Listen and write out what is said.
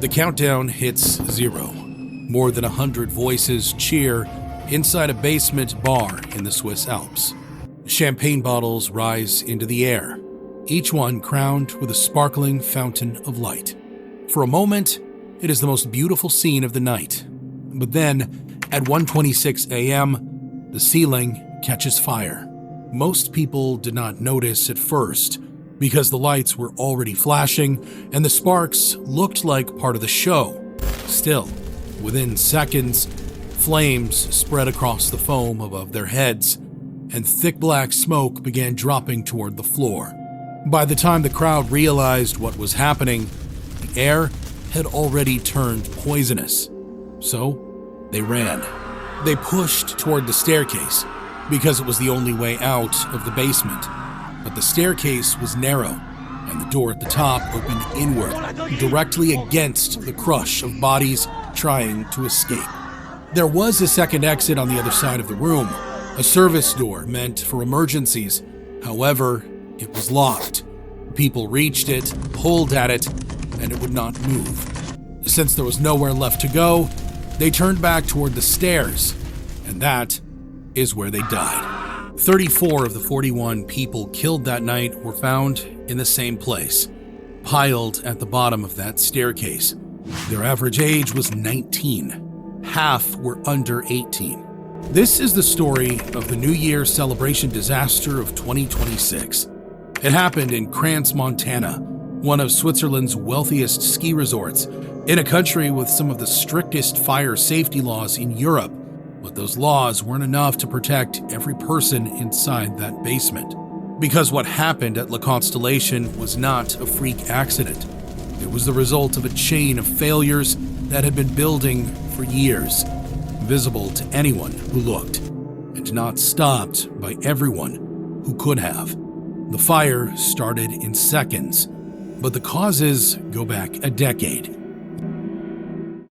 The countdown hits 0. More than 100 voices cheer inside a basement bar in the Swiss Alps. Champagne bottles rise into the air, each one crowned with a sparkling fountain of light. For a moment, it is the most beautiful scene of the night. But then, at 1:26 a.m., the ceiling catches fire. Most people did not notice at first because the lights were already flashing and the sparks looked like part of the show. Still, within seconds, flames spread across the foam above their heads, and thick black smoke began dropping toward the floor. By the time the crowd realized what was happening, the air had already turned poisonous. So, they ran. They pushed toward the staircase because it was the only way out of the basement. But the staircase was narrow, and the door at the top opened inward, directly against the crush of bodies trying to escape. There was a second exit on the other side of the room, a service door meant for emergencies. However, it was locked. People reached it, pulled at it, and it would not move. Since there was nowhere left to go, they turned back toward the stairs, and that is where they died. 34 of the 41 people killed that night were found in the same place, piled at the bottom of that staircase. Their average age was 19. Half were under 18. This is the story of the New Year celebration disaster of 2026. It happened in Crans, Montana, one of Switzerland's wealthiest ski resorts, in a country with some of the strictest fire safety laws in Europe. But those laws weren't enough to protect every person inside that basement. Because what happened at La Constellation was not a freak accident. It was the result of a chain of failures that had been building for years, visible to anyone who looked, and not stopped by everyone who could have. The fire started in seconds, but the causes go back a decade.